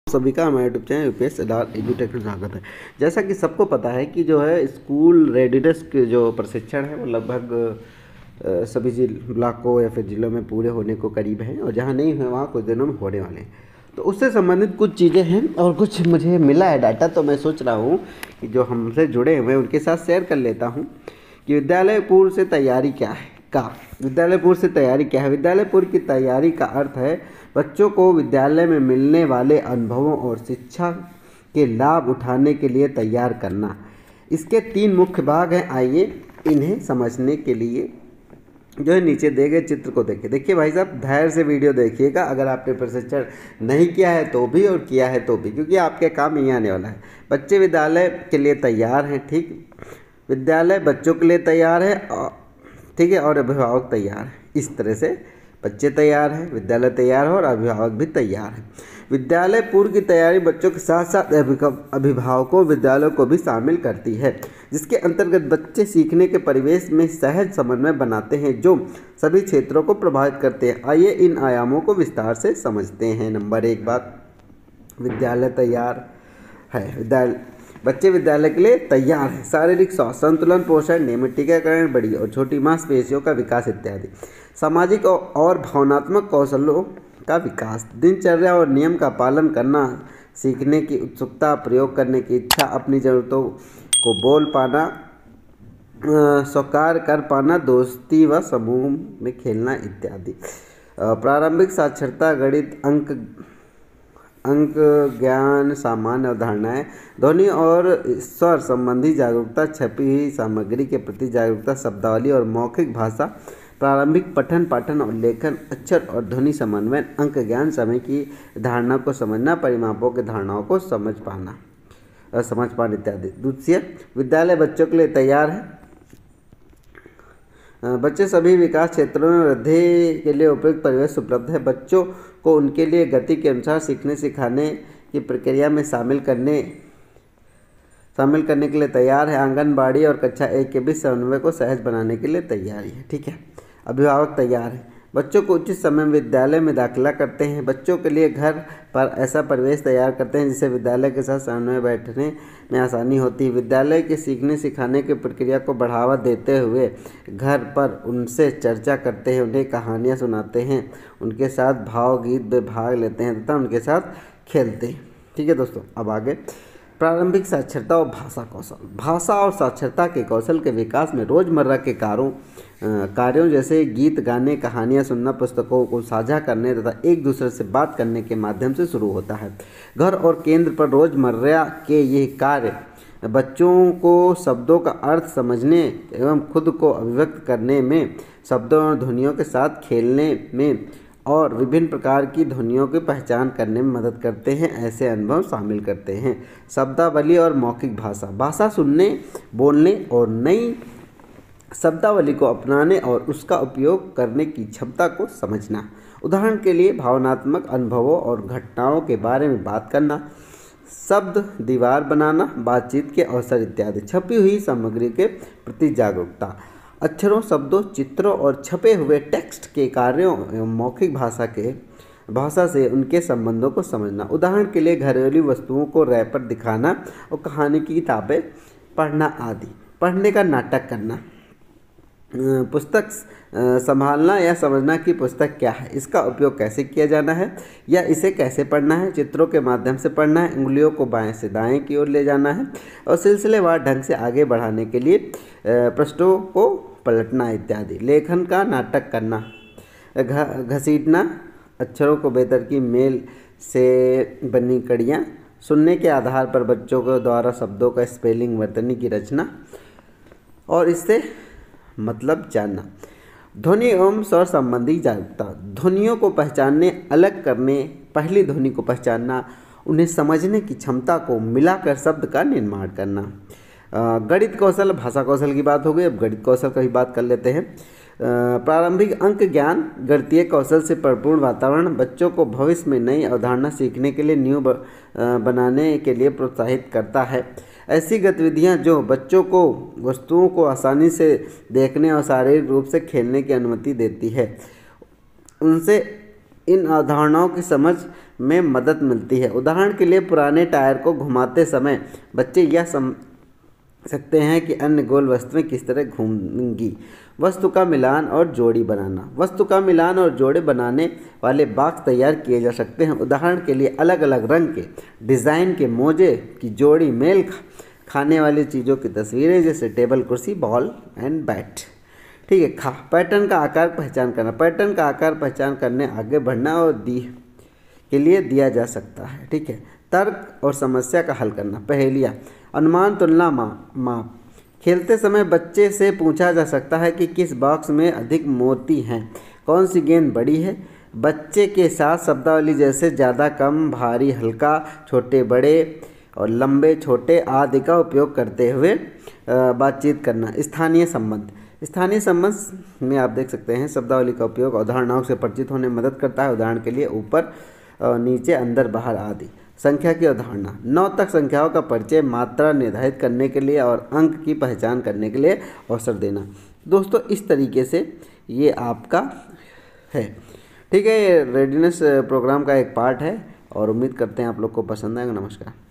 सभी का हमारे यूट्यूब चैनल यूपीएस एजुटेक में स्वागत है। जैसा कि सबको पता है कि जो है स्कूल रेडीनेस के जो प्रशिक्षण है वो लगभग सभी ब्लॉकों या फिर ज़िलों में पूरे होने को करीब हैं, और जहां नहीं हुए वहां कुछ दिनों में होने वाले हैं। तो उससे संबंधित कुछ चीज़ें हैं और कुछ मुझे मिला है डाटा, तो मैं सोच रहा हूँ कि जो हमसे जुड़े हुए हैं उनके साथ शेयर कर लेता हूँ कि विद्यालय पूर्व से तैयारी क्या है। विद्यालय पूर्व से तैयारी क्या है? विद्यालय पूर्व की तैयारी का अर्थ है बच्चों को विद्यालय में मिलने वाले अनुभवों और शिक्षा के लाभ उठाने के लिए तैयार करना। इसके 3 मुख्य भाग हैं। आइए इन्हें समझने के लिए जो है नीचे दिए गए चित्र को देखिए भाई साहब, धैर्य से वीडियो देखिएगा। अगर आपने प्रशिक्षण नहीं किया है तो भी और किया है तो भी, क्योंकि आपके काम यही आने वाला है। बच्चे विद्यालय के लिए तैयार हैं, ठीक। विद्यालय बच्चों के लिए तैयार है, ठीक है, और अभिभावक तैयार है। इस तरह से बच्चे तैयार हैं, विद्यालय तैयार है और अभिभावक भी तैयार है। विद्यालय पूर्व की तैयारी बच्चों के साथ साथ अभिभावकों विद्यालयों को भी शामिल करती है, जिसके अंतर्गत बच्चे सीखने के परिवेश में सहज समन्वय बनाते हैं जो सभी क्षेत्रों को प्रभावित करते हैं। आइए इन आयामों को विस्तार से समझते हैं। नंबर 1 बात, विद्यालय तैयार है। बच्चे विद्यालय के लिए तैयार हैं। शारीरिक स्वास्थ्य, संतुलन, पोषण, नियमित टीकाकरण, बड़ी और छोटी मांसपेशियों का विकास इत्यादि। सामाजिक और भावनात्मक कौशलों का विकास, दिनचर्या और नियम का पालन करना, सीखने की उत्सुकता, प्रयोग करने की इच्छा, अपनी ज़रूरतों को बोल पाना, स्वीकार कर पाना, दोस्ती व समूह में खेलना इत्यादि। प्रारंभिक साक्षरता, गणित, अंक ज्ञान, सामान्य अवधारणाएं, ध्वनि और स्वर संबंधी जागरूकता, छपी हुई सामग्री के प्रति जागरूकता, शब्दावली और मौखिक भाषा, प्रारंभिक पठन पाठन और लेखन, अक्षर और ध्वनि समन्वय, अंक ज्ञान, समय की धारणा को समझना, परिमापों की धारणाओं को समझ पाना इत्यादि। दूसरी, विद्यालय बच्चों के लिए तैयार है। बच्चे सभी विकास क्षेत्रों में वृद्धि के लिए उपयुक्त परिवेश उपलब्ध है। बच्चों को उनके लिए गति के अनुसार सीखने सिखाने की प्रक्रिया में शामिल करने के लिए तैयार है। आंगनबाड़ी और कक्षा 1 के बीच समन्वय को सहज बनाने के लिए तैयारी है, ठीक है। अभिभावक तैयार है। बच्चों को उचित समय में विद्यालय में दाखिला करते हैं। बच्चों के लिए घर पर ऐसा परिवेश तैयार करते हैं जिससे विद्यालय के साथ समन्वय बैठने में आसानी होती है। विद्यालय के सीखने सिखाने की प्रक्रिया को बढ़ावा देते हुए घर पर उनसे चर्चा करते हैं, उन्हें कहानियाँ सुनाते हैं, उनके साथ भावगीत में भाग लेते हैं तथा उनके साथ खेलते हैं, ठीक है दोस्तों। अब आगे, प्रारंभिक साक्षरता और भाषा कौशल। भाषा और साक्षरता के कौशल के विकास में रोजमर्रा के कार्यों जैसे गीत गाने, कहानियाँ सुनना, पुस्तकों को साझा करने तथा एक दूसरे से बात करने के माध्यम से शुरू होता है। घर और केंद्र पर रोजमर्रा के ये कार्य बच्चों को शब्दों का अर्थ समझने एवं खुद को अभिव्यक्त करने में, शब्दों और ध्वनियों के साथ खेलने में और विभिन्न प्रकार की ध्वनियों की पहचान करने में मदद करते हैं। ऐसे अनुभव शामिल करते हैं शब्दावली और मौखिक भाषा। भाषा सुनने, बोलने और नई शब्दावली को अपनाने और उसका उपयोग करने की क्षमता को समझना। उदाहरण के लिए भावनात्मक अनुभवों और घटनाओं के बारे में बात करना, शब्द दीवार बनाना, बातचीत के अवसर इत्यादि। छपी हुई सामग्री के प्रति जागरूकता, अक्षरों, शब्दों, चित्रों और छपे हुए टेक्स्ट के कार्यों एवं मौखिक भाषा से उनके संबंधों को समझना। उदाहरण के लिए घरेलू वस्तुओं को रैपर दिखाना और कहानी की किताबें पढ़ना आदि। पढ़ने का नाटक करना, पुस्तक संभालना या समझना कि पुस्तक क्या है, इसका उपयोग कैसे किया जाना है या इसे कैसे पढ़ना है, चित्रों के माध्यम से पढ़ना है, उंगलियों को बाएं से दाएं की ओर ले जाना है और सिलसिलेवार ढंग से आगे बढ़ाने के लिए पृष्ठों को पलटना इत्यादि। लेखन का नाटक करना, घसीटना, अक्षरों को बेहतर की मेल से बनी कड़ियाँ, सुनने के आधार पर बच्चों के द्वारा शब्दों का स्पेलिंग, वर्तनी की रचना और इससे मतलब जानना। ध्वनि एवं स्वर संबंधी जागरूकता, ध्वनियों को पहचानने, अलग करने, पहली ध्वनि को पहचानना, उन्हें समझने की क्षमता को मिलाकर शब्द का निर्माण करना। गणित कौशल, भाषा कौशल की बात हो गई, अब गणित कौशल का भी बात कर लेते हैं। प्रारंभिक अंक ज्ञान, गणितीय कौशल से परिपूर्ण वातावरण बच्चों को भविष्य में नई अवधारणा सीखने के लिए न्यू बनाने के लिए प्रोत्साहित करता है। ऐसी गतिविधियां जो बच्चों को वस्तुओं को आसानी से देखने और शारीरिक रूप से खेलने की अनुमति देती है, उनसे इन अवधारणाओं की समझ में मदद मिलती है। उदाहरण के लिए पुराने टायर को घुमाते समय बच्चे यह समझ सकते हैं कि अन्य गोल वस्तुएं किस तरह घूमेंगी। वस्तु का मिलान और जोड़ी बनाना। वस्तु का मिलान और जोड़े बनाने वाले बॉक्स तैयार किए जा सकते हैं। उदाहरण के लिए अलग अलग रंग के डिज़ाइन के मोजे की जोड़ी, मेल खाने वाली चीज़ों की तस्वीरें जैसे टेबल, कुर्सी, बॉल एंड बैट। ठीक है। पैटर्न का आकार पहचान करना। पैटर्न का आकार पहचान करने, आगे बढ़ना और के लिए दिया जा सकता है। ठीक है। तर्क और समस्या का हल करना। पहेलियाँ, अनुमान, तुलना, माप। खेलते समय बच्चे से पूछा जा सकता है कि किस बॉक्स में अधिक मोती हैं, कौन सी गेंद बड़ी है। बच्चे के साथ शब्दावली जैसे ज़्यादा, कम, भारी, हल्का, छोटे बड़े और लंबे छोटे आदि का उपयोग करते हुए बातचीत करना। स्थानीय संबंध। स्थानीय संबंध में आप देख सकते हैं शब्दावली का उपयोग अवधारणाओं से परिचित होने में मदद करता है। उदाहरण के लिए ऊपर, नीचे, अंदर, बाहर आदि। संख्या की अवधारणा। 9 तक संख्याओं का परिचय, मात्रा निर्धारित करने के लिए और अंक की पहचान करने के लिए अवसर देना। दोस्तों इस तरीके से ये आपका है। ठीक है, ये रेडीनेस प्रोग्राम का एक पार्ट है और उम्मीद करते हैं आप लोग को पसंद आएगा। नमस्कार।